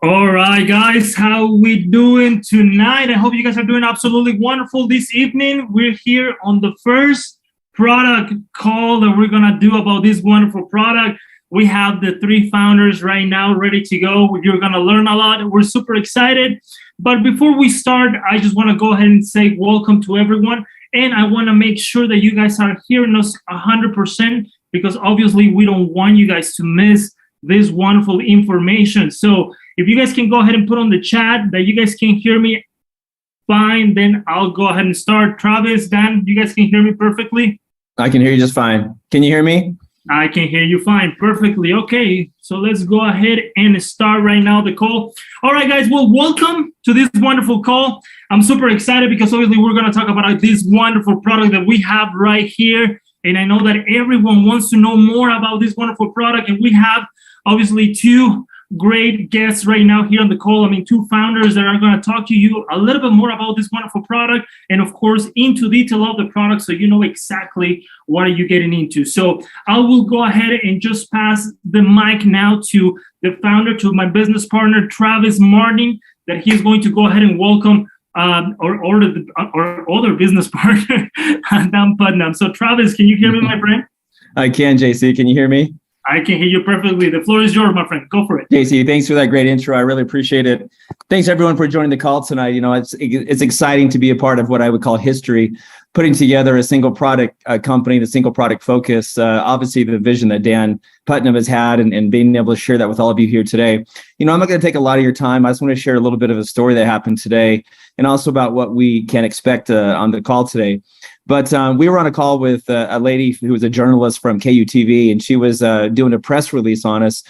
All right, guys, how we doing tonight? I hope you guys are doing absolutely wonderful this evening. We're here on the first product call that we're gonna do about this wonderful product. We have the three founders right now ready to go. You're gonna learn a lot. We're super excited. But before we start, I just want to go ahead and say welcome to everyone. And I want to make sure that you guys are hearing us 100% because obviously we don't want you guys to miss this wonderful information. So if you guys can go ahead and put on the chat that you guys can hear me fine, then I'll go ahead and start. Travis, Dan, you guys can hear me perfectly? I can hear you just fine. Can you hear me? I can hear you fine, perfectly. Okay, so let's go ahead and start right now the call. All right, guys, well, welcome to this wonderful call. I'm super excited because obviously we're going to talk about this wonderful product that we have right here. And I know that everyone wants to know more about this wonderful product. And we have obviously two great guests right now here on the call. I mean, two founders that are going to talk to you a little bit more about this wonderful product and, of course, into detail of the product so you know exactly what are you getting into. So I will go ahead and just pass the mic now to the founder, to my business partner, Travis Martin, that he's going to go ahead and welcome our other business partner, Dan Putnam. So, Travis, can you hear me, my friend? I can, JC. Can you hear me? I can hear you perfectly. The floor is yours, my friend. Go for it. JC, thanks for that great intro. I really appreciate it. Thanks everyone for joining the call tonight. You know, it's exciting to be a part of what I would call history, putting together a single product company, the single product focus. Obviously, the vision that Dan Putnam has had and being able to share that with all of you here today. You know, I'm not going to take a lot of your time. I just want to share a little bit of a story that happened today and also about what we can expect on the call today. But we were on a call with a lady who was a journalist from KUTV, and she was doing a press release on us.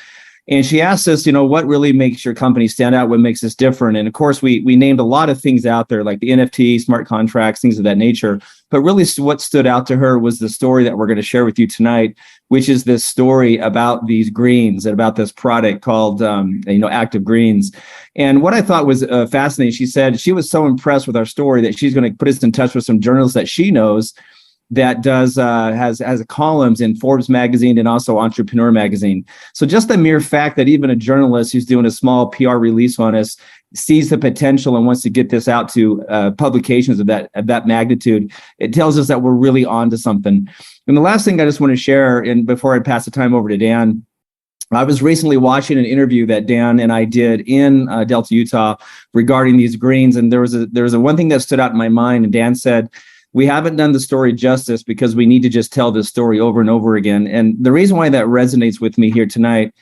And she asked us, you know, what really makes your company stand out? What makes us different? And of course, we named a lot of things out there, like the NFT, smart contracts, things of that nature. But really what stood out to her was the story that we're going to share with you tonight, which is this story about these greens and about this product called, Active Greens. And what I thought was fascinating, she said she was so impressed with our story that she's going to put us in touch with some journalists that she knows that has columns in Forbes magazine and also Entrepreneur magazine. So just the mere fact that even a journalist who's doing a small PR release on us sees the potential and wants to get this out to publications of that magnitude, it tells us that we're really on to something. And the last thing I just want to share, and before I pass the time over to Dan, I was recently watching an interview that Dan and I did in Delta, Utah, regarding these greens, and there was a one thing that stood out in my mind. And Dan said, "We haven't done the story justice because we need to just tell this story over and over again." And the reason why that resonates with me here tonight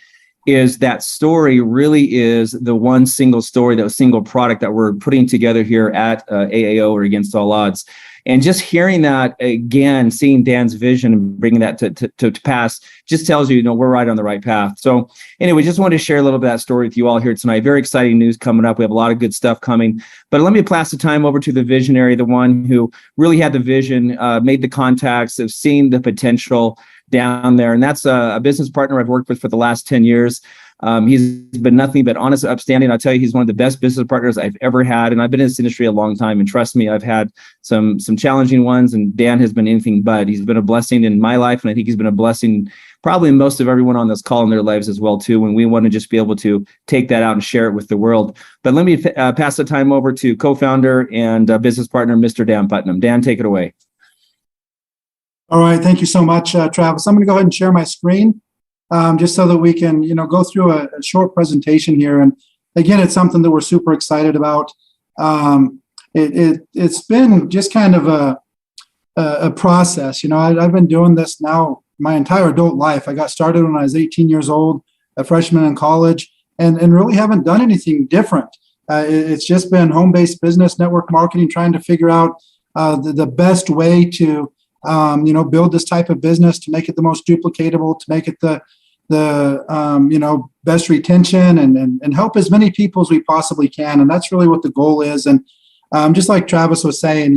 is that story really is the one single story, that single product that we're putting together here at AAO, or Against All Odds. And just hearing that again, seeing Dan's vision and bringing that to pass, just tells you, we're right on the right path. So anyway, just wanted to share a little bit of that story with you all here tonight. Very exciting news coming up. We have a lot of good stuff coming. But let me pass the time over to the visionary, the one who really had the vision, made the contacts, of seeing the potential down there. And that's a business partner I've worked with for the last 10 years. He's been nothing but honest, upstanding. I'll tell you, he's one of the best business partners I've ever had. And I've been in this industry a long time. And trust me, I've had some challenging ones. And Dan has been anything but. He's been a blessing in my life. And I think he's been a blessing probably in most of everyone on this call in their lives as well, too. And we want to just be able to take that out and share it with the world. But let me pass the time over to co-founder and business partner, Mr. Dan Putnam. Dan, take it away. All right. Thank you so much, Travis. I'm going to go ahead and share my screen. Just so that we can, go through a short presentation here. And again, it's something that we're super excited about. It's been just kind of a process. I've been doing this now my entire adult life. I got started when I was 18 years old, a freshman in college, and really haven't done anything different. It's just been home-based business, network marketing, trying to figure out the best way to build this type of business, to make it the most duplicatable, to make it the best retention and help as many people as we possibly can. And that's really what the goal is. And just like Travis was saying,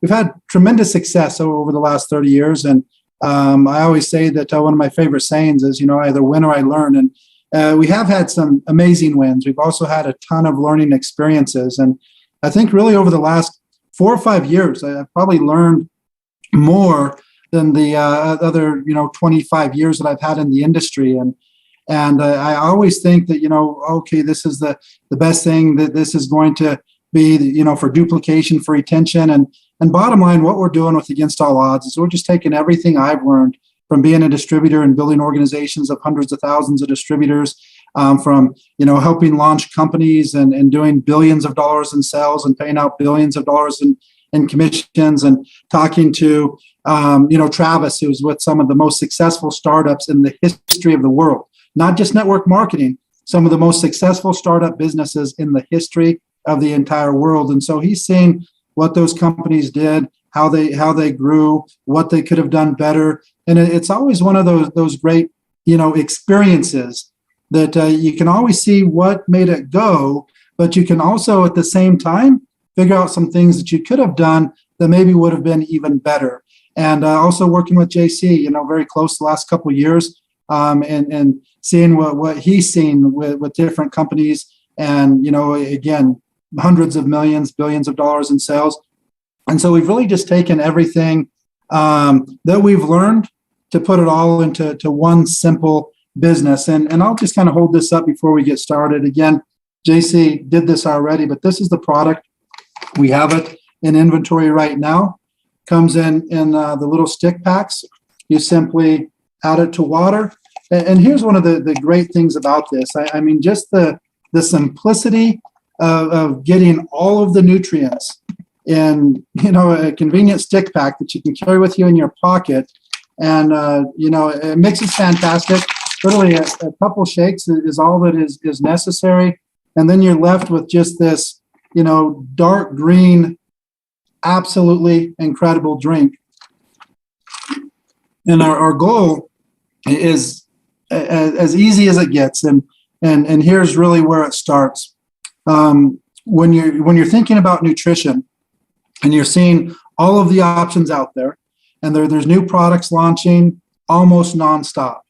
we've had tremendous success over the last 30 years. And I always say that one of my favorite sayings is, I either win or I learn. And we have had some amazing wins. We've also had a ton of learning experiences. And I think really over the last 4 or 5 years, I've probably learned more than the other 25 years that I've had in the industry. And And I always think that, okay, this is the best thing, that this is going to be, for duplication, for retention. And bottom line, what we're doing with Against All Odds is we're just taking everything I've learned from being a distributor and building organizations of hundreds of thousands of distributors, from helping launch companies and doing billions of dollars in sales and paying out billions of dollars in commissions, and talking to Travis, who's with some of the most successful startups in the history of the world, not just network marketing, some of the most successful startup businesses in the history of the entire world. And so he's seen what those companies did, how they grew, what they could have done better. And it's always one of those great, experiences that you can always see what made it go, but you can also at the same time figure out some things that you could have done that maybe would have been even better. And also working with JC, very close the last couple of years, and seeing what he's seen with different companies, and again, hundreds of millions, billions of dollars in sales. And so we've really just taken everything that we've learned to put it all into one simple business. And I'll just kind of hold this up before we get started. Again, JC did this already, but this is the product. We have it in inventory right now. Comes in the little stick packs. You simply add it to water. And here's one of the great things about this. I mean, just the simplicity of getting all of the nutrients in, a convenient stick pack that you can carry with you in your pocket. And, it mixes fantastic. Literally a couple shakes is all that is necessary. And then you're left with just this, dark green, absolutely incredible drink. And our goal is as easy as it gets. And here's really where it starts. When you're thinking about nutrition and you're seeing all of the options out there, and there's new products launching almost nonstop.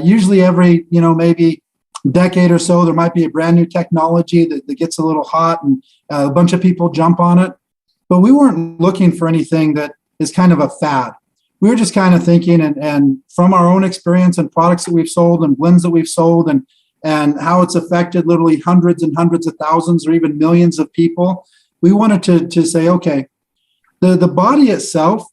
Usually every, maybe decade or so, there might be a brand new technology that gets a little hot, and a bunch of people jump on it. But we weren't looking for anything that is kind of a fad. We were just kind of thinking, and from our own experience and products that we've sold and blends that we've sold, and how it's affected literally hundreds and hundreds of thousands or even millions of people, we wanted to say, okay, the body itself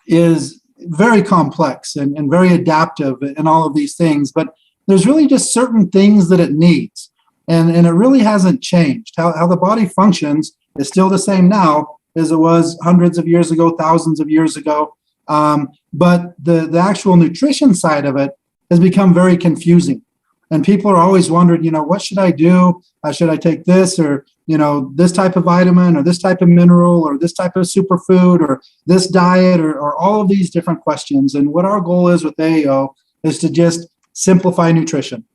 is very complex and very adaptive and all of these things, but there's really just certain things that it needs. And it really hasn't changed. How the body functions is still the same now as it was hundreds of years ago, thousands of years ago. But the actual nutrition side of it has become very confusing. And people are always wondering, what should I do? Should I take this, or, this type of vitamin, or this type of mineral, or this type of superfood, or this diet, or all of these different questions. And what our goal is with AAO is to just simplify nutrition.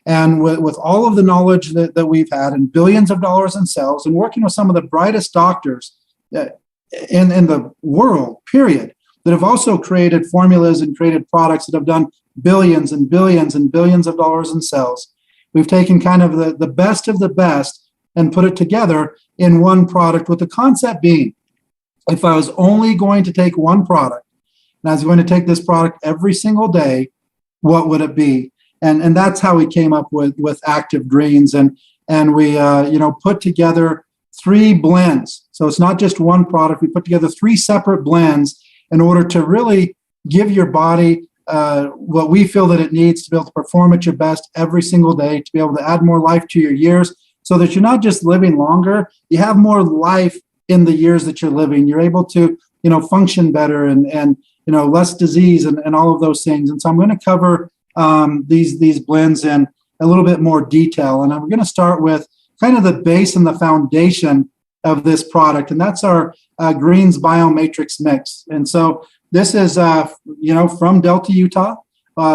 And with all of the knowledge that we've had, and billions of dollars in sales, and working with some of the brightest doctors in the world, period, that have also created formulas and created products that have done billions and billions and billions of dollars in sales. We've taken kind of the best of the best and put it together in one product, with the concept being, if I was only going to take one product, and I was going to take this product every single day, what would it be? And that's how we came up with Active Greens. And we put together 3 blends. So it's not just one product. We put together 3 separate blends in order to really give your body what we feel that it needs to be able to perform at your best every single day, to be able to add more life to your years, so that you're not just living longer, you have more life in the years that you're living. You're able to, function better and less disease and all of those things. And so I'm going to cover these blends in a little bit more detail. And I'm going to start with kind of the base and the foundation of this product. And that's our Greens Biomatrix Mix. And so this is, from Delta, Utah.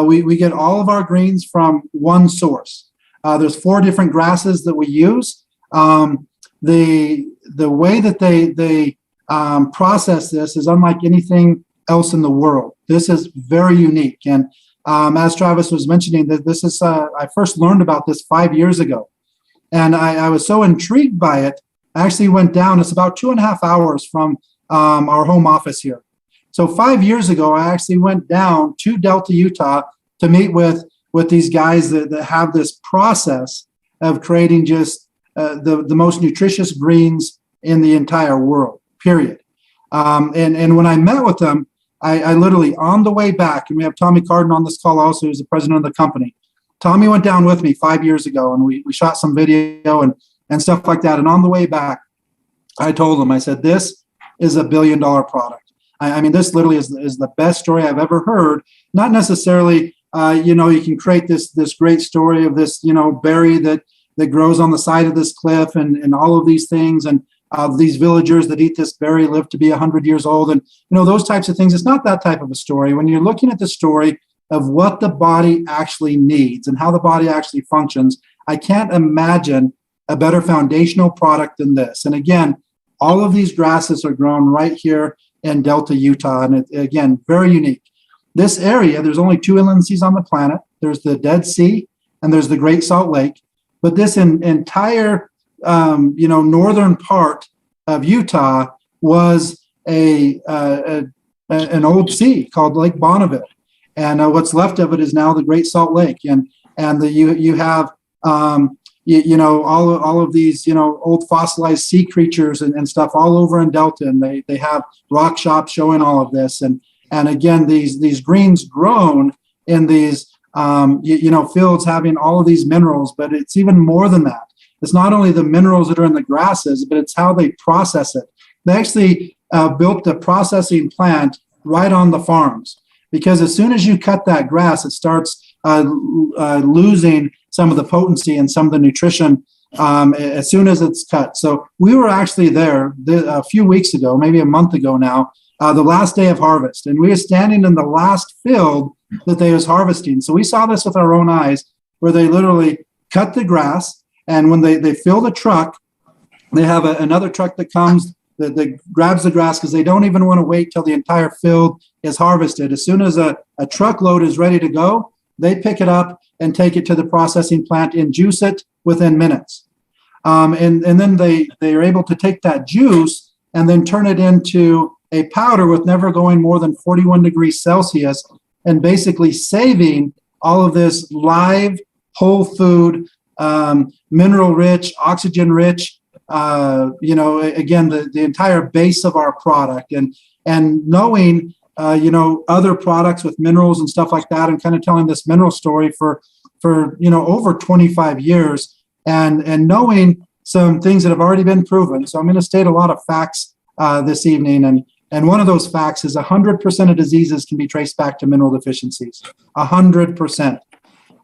We get all of our greens from one source. There's 4 different grasses that we use. The way that they process this is unlike anything else in the world. This is very unique. And as Travis was mentioning, that this is I first learned about this 5 years ago, and I was so intrigued by it. I actually went down. It's about 2.5 hours from our home office here. So 5 years ago, I actually went down to Delta, Utah, to meet with with these guys that have this process of creating just the most nutritious greens in the entire world, period. And when I met with them, I literally, on the way back, and we have Tommy Carden on this call also, who's the president of the company. Tommy went down with me 5 years ago, and we shot some video and stuff like that. And on the way back, I told him, I said, this is $1 billion product. I mean, this literally is the best story I've ever heard. Not necessarily, you can create this great story of this, berry that grows on the side of this cliff and all of these things. And these villagers that eat this berry live to be 100 years old. And, those types of things. It's not that type of a story. When you're looking at the story of what the body actually needs and how the body actually functions, I can't imagine a better foundational product than this. And again, all of these grasses are grown right here in Delta, Utah. And again, very unique. This area, there's only 2 inland seas on the planet. There's the Dead Sea and there's the Great Salt Lake. But this entire, northern part of Utah was an old sea called Lake Bonneville. And what's left of it is now the Great Salt Lake. And you have, all of these, old fossilized sea creatures and stuff all over in Delta. And they have rock shops showing all of this. And again, these greens grown in these, fields having all of these minerals, but it's even more than that. It's not only the minerals that are in the grasses, but it's how they process it. They actually built a processing plant right on the farms, because as soon as you cut that grass, it starts losing some of the potency and some of the nutrition as soon as it's cut. So we were actually there a few weeks ago, maybe a month ago now, the last day of harvest, and we were standing in the last field that they was harvesting. So we saw this with our own eyes, where they literally cut the grass, and when they fill the truck, they have another truck that comes that grabs the grass, because they don't even want to wait till the entire field is harvested. As soon as a truckload is ready to go, they pick it up and take it to the processing plant and juice it within minutes. And then they are able to take that juice and then turn it into a powder with never going more than 41 degrees Celsius, and basically saving all of this live, whole food, mineral-rich, oxygen-rich, again, the entire base of our product. And knowing, other products with minerals and stuff like that, and kind of telling this mineral story for over 25 years, and knowing some things that have already been proven. So I'm going to state a lot of facts this evening. And one of those facts is 100% of diseases can be traced back to mineral deficiencies. 100%.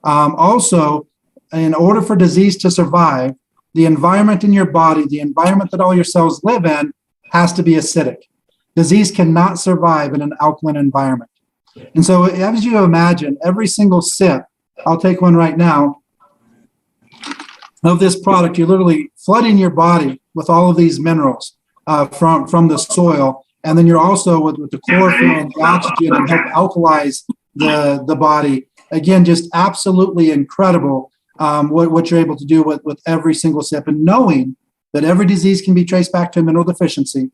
Also, in order for disease to survive, the environment in your body, the environment that all your cells live in, has to be acidic. Disease cannot survive in an alkaline environment. And so as you imagine, every single sip, I'll take one right now, of this product, you're literally flooding your body with all of these minerals from the soil. And then you're also with the chlorophyll and the oxygen, and help alkalize the body. Again, just absolutely incredible what you're able to do with every single sip, and knowing that every disease can be traced back to a mineral deficiency,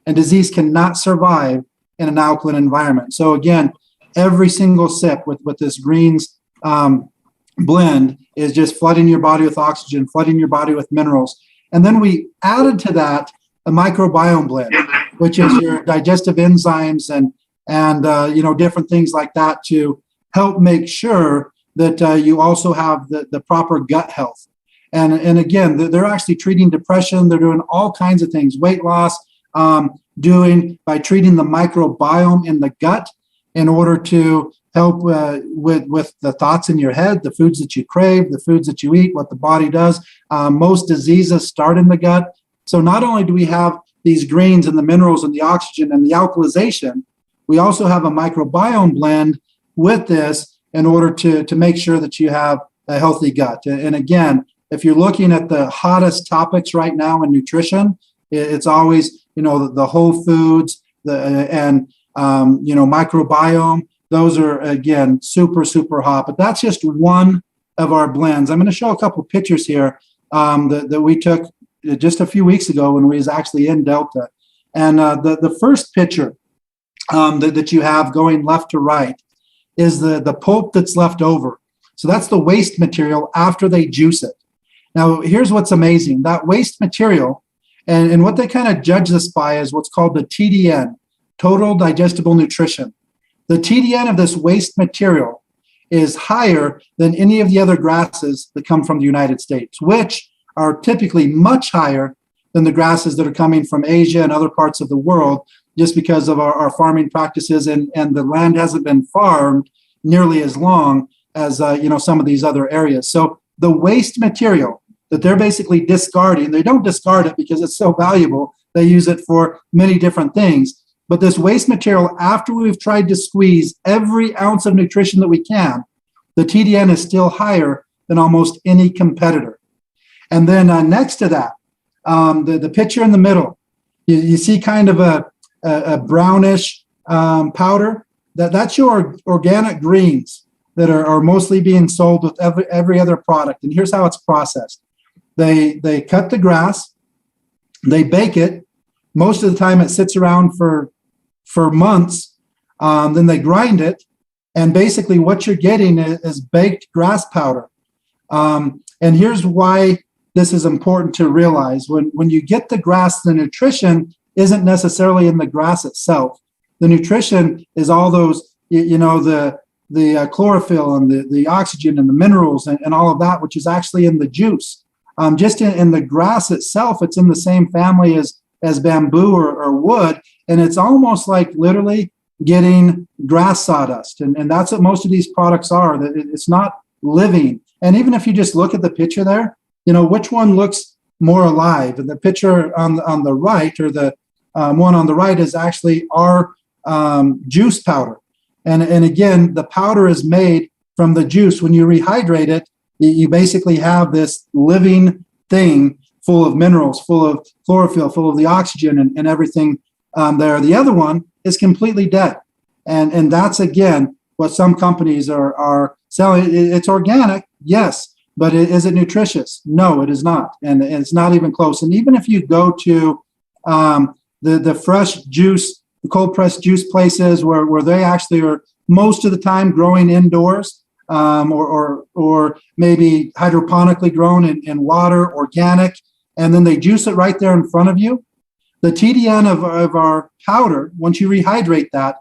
and disease cannot survive in an alkaline environment. So again, every single sip with this greens blend is just flooding your body with oxygen, flooding your body with minerals. And then we added to that a microbiome blend, which is your digestive enzymes and different things like that, to help make sure that you also have the proper gut health. And again, they're actually treating depression. They're doing all kinds of things, weight loss, by treating the microbiome in the gut in order to help with the thoughts in your head, the foods that you crave, the foods that you eat, what the body does. Most diseases start in the gut. So not only do we have these greens and the minerals and the oxygen and the alkalization, we also have a microbiome blend with this in order to make sure that you have a healthy gut. And again, if you're looking at the hottest topics right now in nutrition, it's always, the whole foods, microbiome. Those are, again, super, super hot. But that's just one of our blends. I'm going to show a couple pictures here that we took just a few weeks ago when we was actually in Delta. And the first picture that you have going left to right is the pulp that's left over. So that's the waste material after they juice it. Now, here's what's amazing. That waste material, and what they kind of judge this by is what's called the TDN, total digestible nutrition. The TDN of this waste material is higher than any of the other grasses that come from the United States, which are typically much higher than the grasses that are coming from Asia and other parts of the world, just because of our farming practices, and the land hasn't been farmed nearly as long as some of these other areas. So the waste material that they're basically discarding, they don't discard it because it's so valuable. They use it for many different things. But this waste material, after we've tried to squeeze every ounce of nutrition that we can, the TDN is still higher than almost any competitor. And then next to that, the picture in the middle, you see kind of a brownish powder. That's your organic greens that are mostly being sold with every other product. And here's how it's processed. They cut the grass, they bake it. Most of the time it sits around for months. Then they grind it. And basically what you're getting is baked grass powder. And here's why this is important to realize. When you get the grass, the nutrition isn't necessarily in the grass itself. The nutrition is all those, the chlorophyll and the oxygen and the minerals and all of that, which is actually in the juice. Just in the grass itself, it's in the same family as bamboo or wood. And it's almost like literally getting grass sawdust. And that's what most of these products are. That it's not living. And even if you just look at the picture there, which one looks more alive? And the picture on the right, or the one on the right, is actually our juice powder. And again, the powder is made from the juice. When you rehydrate it, you basically have this living thing full of minerals, full of chlorophyll, full of the oxygen and everything there. The other one is completely dead. And that's, again, what some companies are selling. It's organic, yes. But is it nutritious? No, it is not. And it's not even close. And even if you go to the fresh juice, the cold pressed juice places where they actually are most of the time growing indoors, or maybe hydroponically grown in water, organic, and then they juice it right there in front of you. The TDN of our powder, once you rehydrate that,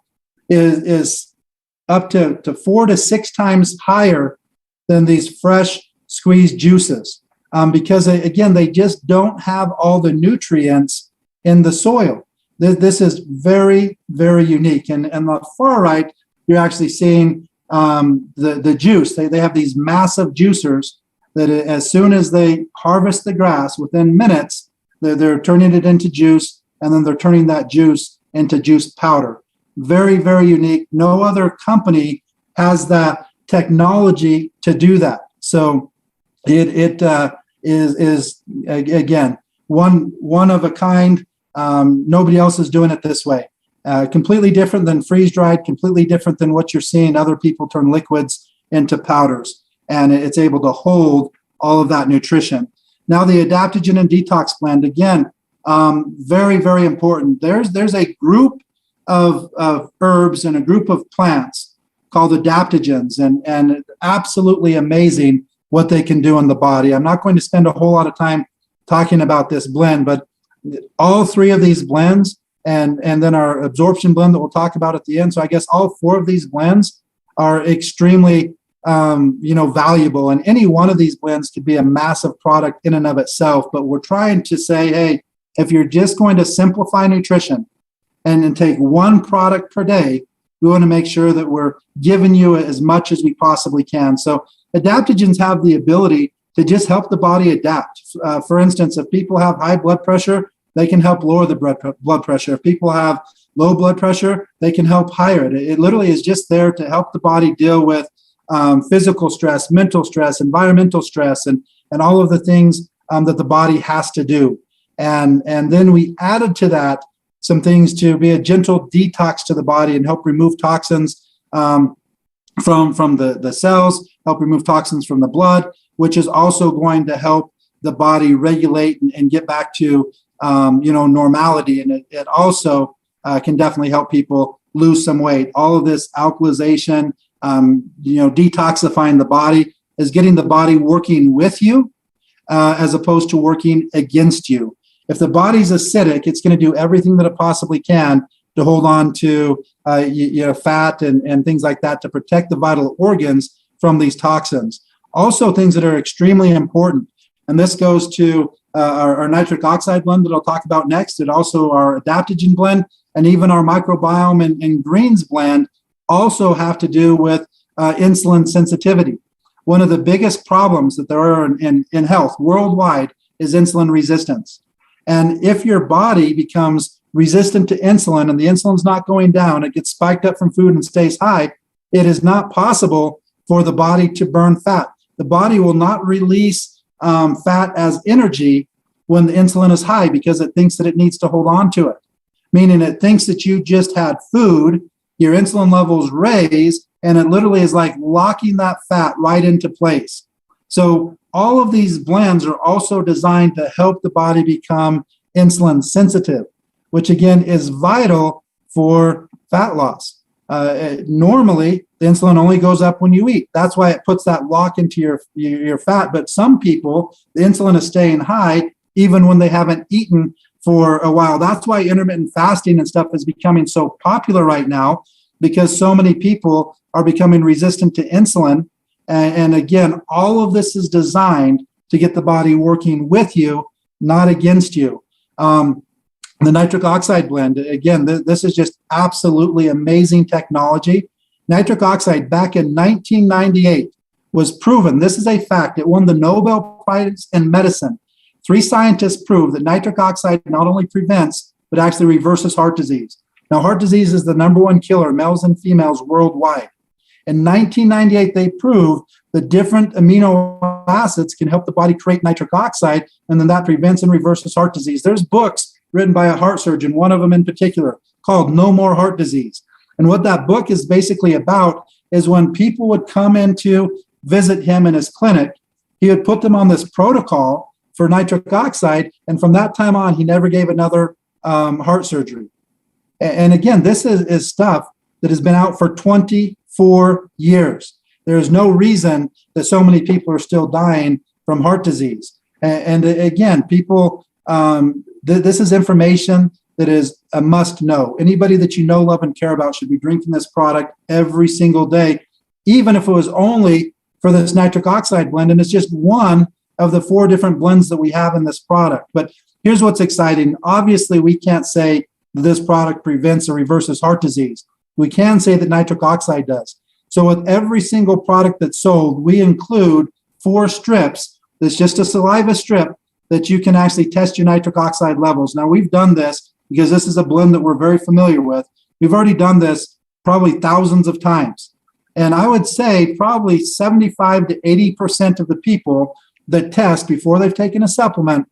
is up to 4 to 6 times higher than these fresh squeezed juices, because again, they just don't have all the nutrients in the soil. This is very, very unique. And on the far right, you're actually seeing the juice. They have these massive juicers that as soon as they harvest the grass, within minutes, they're turning it into juice, and then they're turning that juice into juice powder. Very, very unique. No other company has that technology to do that. So it is again one of a kind. Nobody else is doing it this way. Completely different than freeze dried. Completely different than what you're seeing other people turn liquids into powders, and it's able to hold all of that nutrition. Now the adaptogen and detox blend, again, very, very important. There's a group of herbs and a group of plants called adaptogens, and absolutely amazing what they can do in the body. I'm not going to spend a whole lot of time talking about this blend, but all 3 of these blends, and then our absorption blend that we'll talk about at the end. So I guess all 4 of these blends are extremely valuable, and any one of these blends could be a massive product in and of itself. But we're trying to say, hey, if you're just going to simplify nutrition and take one product per day, we want to make sure that we're giving you as much as we possibly can. So adaptogens have the ability to just help the body adapt. For instance, if people have high blood pressure, they can help lower the blood pressure. If people have low blood pressure, they can help higher it. It literally is just there to help the body deal with physical stress, mental stress, environmental stress, and all of the things that the body has to do. And then we added to that some things to be a gentle detox to the body and help remove toxins from the cells, help remove toxins from the blood, which is also going to help the body regulate and get back to normality. And it also can definitely help people lose some weight. All of this alkalization detoxifying the body, is getting the body working with you as opposed to working against you. If the body's acidic, it's going to do everything that it possibly can to hold on to fat and things like that to protect the vital organs from these toxins. Also, things that are extremely important, and this goes to our nitric oxide blend that I'll talk about next. It also our adaptogen blend, and even our microbiome and greens blend also have to do with insulin sensitivity. One of the biggest problems that there are in health worldwide is insulin resistance. And if your body becomes resistant to insulin and the insulin's not going down, it gets spiked up from food and stays high, it is not possible for the body to burn fat. The body will not release fat as energy when the insulin is high because it thinks that it needs to hold on to it, meaning it thinks that you just had food, your insulin levels raise, and it literally is like locking that fat right into place. So all of these blends are also designed to help the body become insulin sensitive, which again is vital for fat loss. Normally, the insulin only goes up when you eat. That's why it puts that lock into your fat. But some people, the insulin is staying high even when they haven't eaten for a while. That's why intermittent fasting and stuff is becoming so popular right now, because so many people are becoming resistant to insulin. And again, all of this is designed to get the body working with you, not against you. The nitric oxide blend, again, this is just absolutely amazing technology. Nitric oxide back in 1998 was proven. This is a fact. It won the Nobel Prize in medicine. 3 scientists proved that nitric oxide not only prevents, but actually reverses heart disease. Now, heart disease is the #1 killer, males and females worldwide. In 1998, they proved that different amino acids can help the body create nitric oxide, and then that prevents and reverses heart disease. There's books written by a heart surgeon, one of them in particular, called No More Heart Disease. And what that book is basically about is when people would come in to visit him in his clinic, he would put them on this protocol for nitric oxide, and from that time on, he never gave another heart surgery. And again, this is stuff that has been out for 24 years. There is no reason that so many people are still dying from heart disease. And again, people, this is information that is a must know. Anybody that you know, love, and care about should be drinking this product every single day, even if it was only for this nitric oxide blend. And it's just one of the 4 different blends that we have in this product. But here's what's exciting. Obviously, we can't say that this product prevents or reverses heart disease. We can say that nitric oxide does. So with every single product that's sold, we include 4 strips. That's just a saliva strip that you can actually test your nitric oxide levels. Now, we've done this because this is a blend that we're very familiar with. We've already done this probably thousands of times. And I would say probably 75 to 80% of the people that test before they've taken a supplement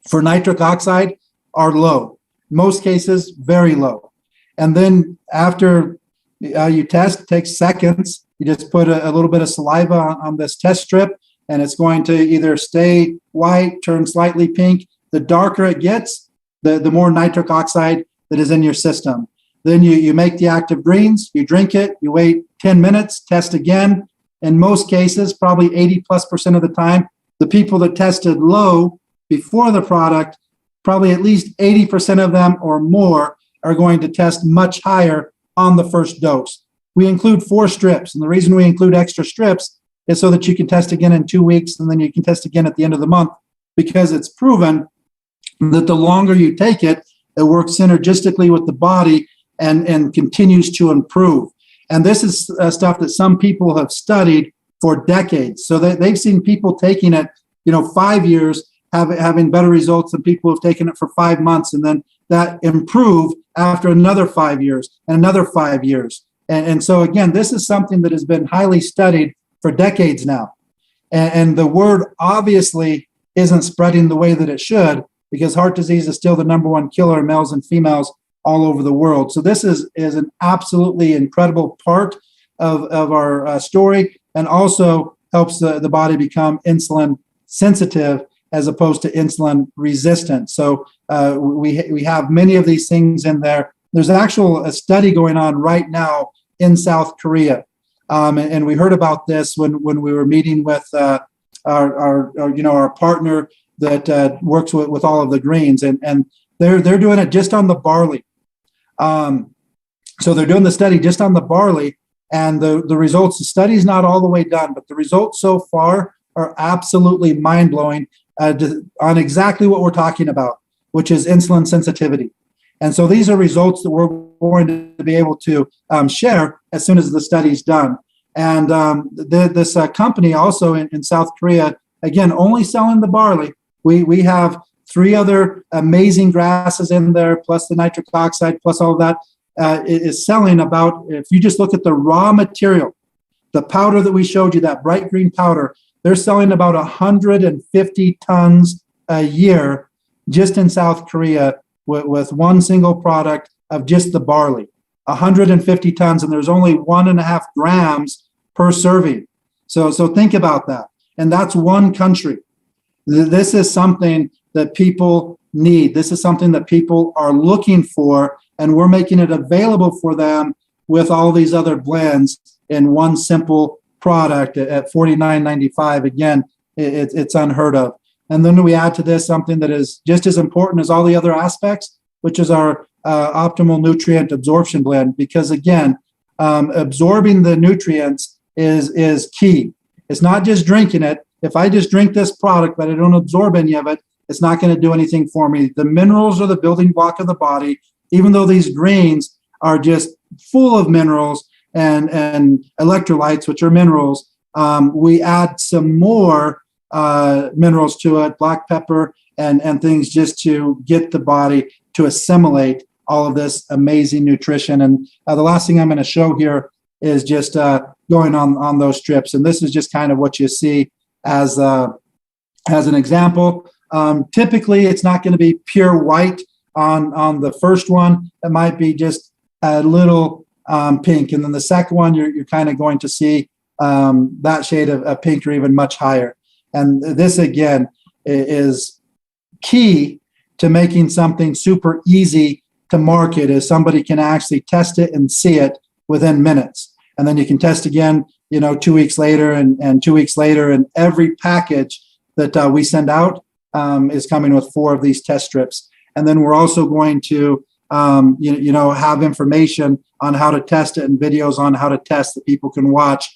for nitric oxide are low. Most cases, very low. And then after you test, it takes seconds. You just put a little bit of saliva on this test strip, and it's going to either stay white, turn slightly pink. The darker it gets, the more nitric oxide that is in your system. Then you make the active greens, you drink it, you wait 10 minutes, test again. In most cases, probably 80+% of the time, the people that tested low before the product, probably at least 80% of them or more are going to test much higher on the first dose. We include 4 strips, and the reason we include extra strips is so that you can test again in 2 weeks, and then you can test again at the end of the month, because it's proven that the longer you take it, it works synergistically with the body and continues to improve. And this is stuff that some people have studied for decades. So they've seen people taking it, 5 years, having better results than people who have taken it for 5 months, and then that improve after another 5 years and another 5 years. And so again, this is something that has been highly studied for decades now. And the word obviously isn't spreading the way that it should, because heart disease is still the #1 killer in males and females all over the world. So this is an absolutely incredible part of our story, and also helps the body become insulin sensitive as opposed to insulin resistant. So we have many of these things in there. There's a study going on right now in South Korea. and we heard about this when we were meeting with our partner that works with all of the greens, and they're doing it just on the barley. So they're doing the study just on the barley, and the results. The study's not all the way done, but the results so far are absolutely mind blowing on exactly what we're talking about, which is insulin sensitivity. And so these are results that we're going to be able to share as soon as the study's done. And this company also in South Korea, again, only selling the barley. We have 3 other amazing grasses in there, plus the nitric oxide, plus all of that, is selling about, if you just look at the raw material, the powder that we showed you, that bright green powder, they're selling about 150 tons a year just in South Korea with one single product of just the barley. 150 tons, and there's only 1.5 grams per serving. So think about that. And that's one country. This is something that people need. This is something that people are looking for, and we're making it available for them with all these other blends in one simple product at $49.95. Again, it's unheard of. And then we add to this something that is just as important as all the other aspects, which is our optimal nutrient absorption blend. Because again, absorbing the nutrients is key. It's not just drinking it. If I just drink this product but I don't absorb any of it, it's not going to do anything for me. The minerals are the building block of the body. Even though these greens are just full of minerals and electrolytes, which are minerals, we add some more minerals to it, black pepper and things, just to get the body to assimilate all of this amazing nutrition. And the last thing I'm going to show here is just going on those strips. And this is just kind of what you see as an example. Typically, it's not going to be pure white on the first one. It might be just a little pink. And then the second one, you're kind of going to see that shade of pink or even much higher. And this, again, is key to making something super easy to market, is somebody can actually test it and see it within minutes. And then you can test again, 2 weeks later and 2 weeks later. And every package that we send out is coming with 4 of these test strips. And then we're also going to, have information on how to test it and videos on how to test that people can watch,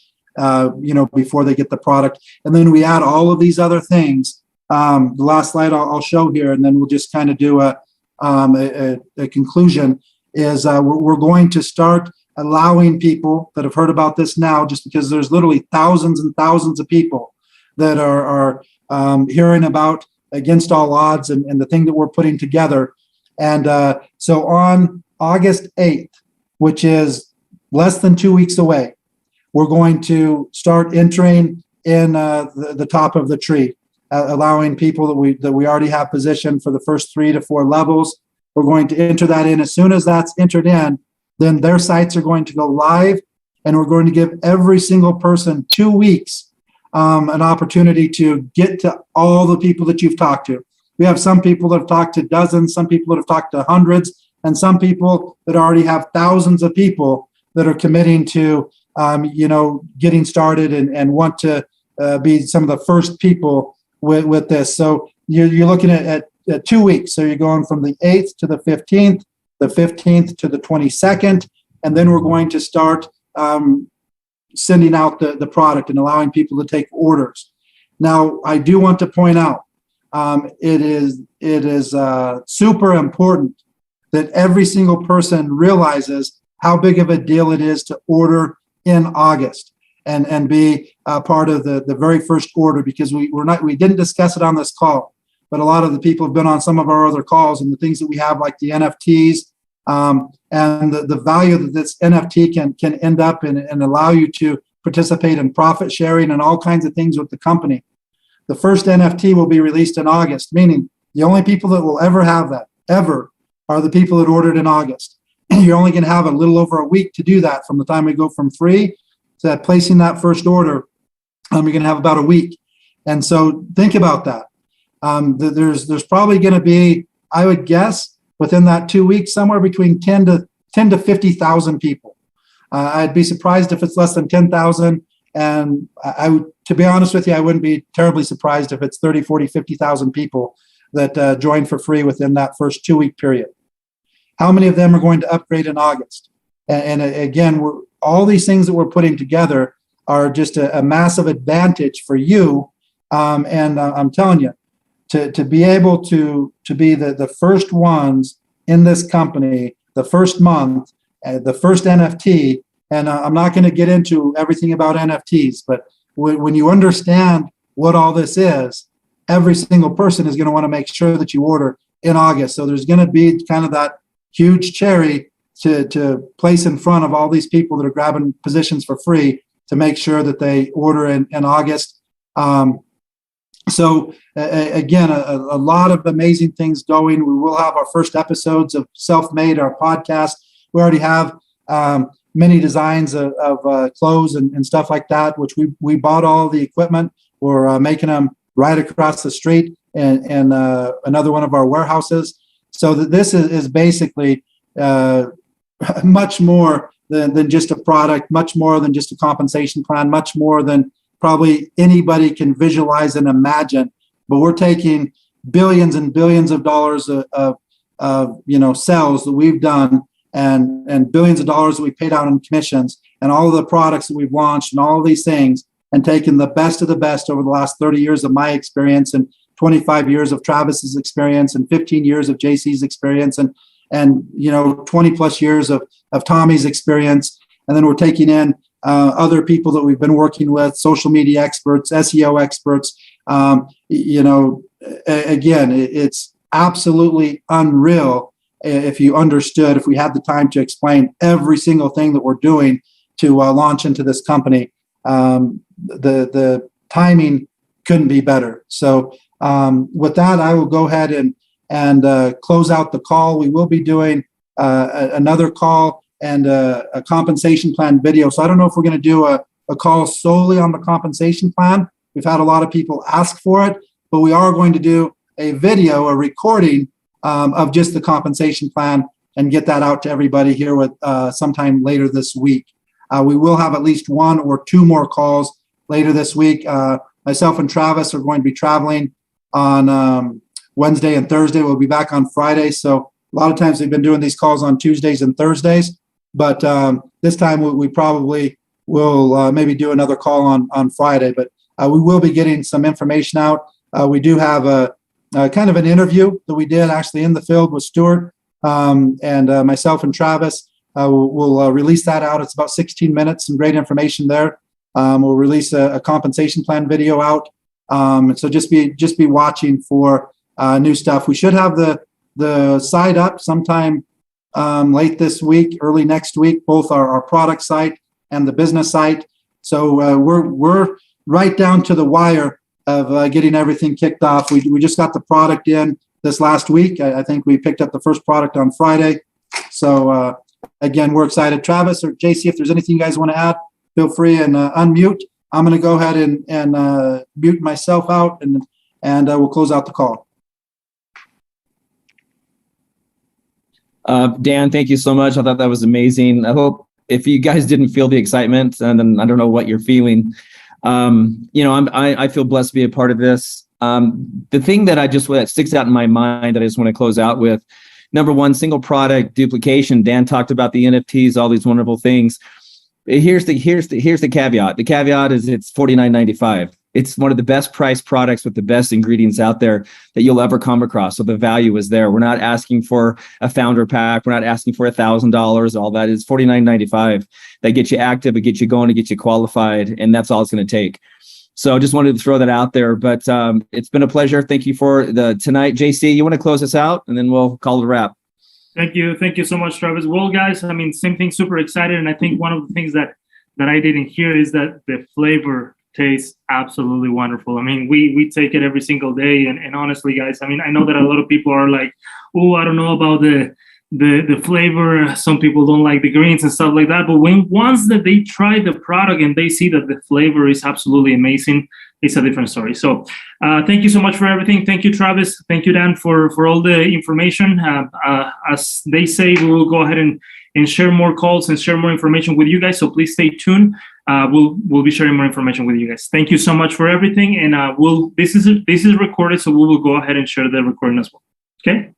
before they get the product. And then we add all of these other things. The last slide I'll show here, and then we'll just kind of do a conclusion, is we're going to start allowing people that have heard about this now, just because there's literally thousands and thousands of people that are hearing about Against All Odds and the thing that we're putting together. And so on August 8th, which is less than 2 weeks away, we're going to start entering in the top of the tree, allowing people that we already have positioned for the first 3 to 4 levels. We're going to enter that in. As soon as that's entered in, then their sites are going to go live, and we're going to give every single person 2 weeks an opportunity to get to all the people that you've talked to. We have some people that have talked to dozens, some people that have talked to hundreds, and some people that already have thousands of people that are committing to, getting started and want to be some of the first people with this. So you're looking at 2 weeks. So you're going from the 8th to the 15th to the 22nd, and then we're going to start sending out the product and allowing people to take orders. Now, I do want to point out, it is super important that every single person realizes how big of a deal it is to order in August and be part of the very first order, because we didn't discuss it on this call, but a lot of the people have been on some of our other calls, and the things that we have, like the NFTs, and the value that this NFT can end up and allow you to participate in profit sharing and all kinds of things with the company. The first NFT will be released in August, meaning the only people that will ever have that, ever, are the people that ordered in August. You're only going to have a little over a week to do that from the time we go from free to placing that first order. You're going to have about a week. And so think about that. There's probably going to be, I would guess, within that 2 weeks, somewhere between 10 to 50,000 people I'd be surprised if it's less than 10,000. And to be honest with you, I wouldn't be terribly surprised if it's 30, 40, 50,000 people that join for free within that first 2-week period. How many of them are going to upgrade in August? And again, all these things that we're putting together are just a massive advantage for you. And I'm telling you, to be able to be the first ones in this company, the first month, the first NFT, and I'm not going to get into everything about NFTs, but when you understand what all this is, every single person is going to want to make sure that you order in August. So there's going to be kind of that huge cherry to place in front of all these people that are grabbing positions for free to make sure that they order in August. So again, a lot of amazing things going. We will have our first episodes of Self-Made, our podcast. We already have many designs of clothes and stuff like that, which we bought all the equipment. We're making them right across the street in another one of our warehouses. So that this is basically much more than just a product, much more than just a compensation plan, much more than probably anybody can visualize and imagine. But we're taking billions and billions of dollars of sales that we've done and billions of dollars that we paid out in commissions and all of the products that we've launched and all of these things and taken the best of the best over the last 30 years of my experience and 25 years of Travis's experience and 15 years of JC's experience and 20 plus years of Tommy's experience. And then we're taking in other people that we've been working with, social media experts, SEO experts. Again, it's absolutely unreal if you understood, if we had the time to explain every single thing that we're doing to launch into this company. The timing couldn't be better. So with that, I will go ahead and close out the call. We will be doing another call and a compensation plan video. So I don't know if we're going to do a call solely on the compensation plan. We've had a lot of people ask for it, but we are going to do a video, a recording of just the compensation plan and get that out to everybody here with sometime later this week. We will have at least one or two more calls later this week. Myself and Travis are going to be traveling on Wednesday and Thursday. We'll be back on Friday. So a lot of times we've been doing these calls on Tuesdays and Thursdays, but this time we probably will maybe do another call on Friday, but we will be getting some information out. We do have a kind of an interview that we did actually in the field with Stuart and myself and Travis. We'll release that out. It's about 16 minutes, some great information there. We'll release a compensation plan video out. So just be watching for new stuff. We should have the site up sometime late this week, early next week, both our product site and the business site. So we're right down to the wire of getting everything kicked off. We just got the product in this last week. I think we picked up the first product on Friday. So again, we're excited. Travis or JC, if there's anything you guys want to add, feel free and unmute. I'm going to go ahead and mute myself out and we'll close out the call. Dan, thank you so much. I thought that was amazing. I hope if you guys didn't feel the excitement, and then I don't know what you're feeling, I feel blessed to be a part of this. The thing that sticks out in my mind that I just want to close out with, number one, single product duplication. Dan talked about the NFTs, all these wonderful things. Here's the caveat. The caveat is it's $49.95. It's one of the best priced products with the best ingredients out there that you'll ever come across. So the value is there. We're not asking for a founder pack. We're not asking for $1,000. All that is $49.95. That gets you active, it gets you going, it gets you qualified, and that's all it's going to take. So I just wanted to throw that out there. But it's been a pleasure. Thank you for tonight. JC, you want to close us out, and then we'll call it a wrap. Thank you so much, Travis. Well, guys, I mean, same thing, super excited. And I think one of the things that I didn't hear is that the flavor tastes absolutely wonderful. I mean, we take it every single day. And honestly, guys, I mean, I know that a lot of people are like, oh, I don't know about the flavor. Some people don't like the greens and stuff like that. But once that they try the product and they see that the flavor is absolutely amazing, it's a different story. So thank you so much for everything. Thank you, Travis. Thank you, Dan, for all the information. As they say, we will go ahead and and share more calls and share more information with you guys. So please stay tuned. We'll be sharing more information with you guys. Thank you so much for everything. And this is recorded, so we will go ahead and share the recording as well. Okay.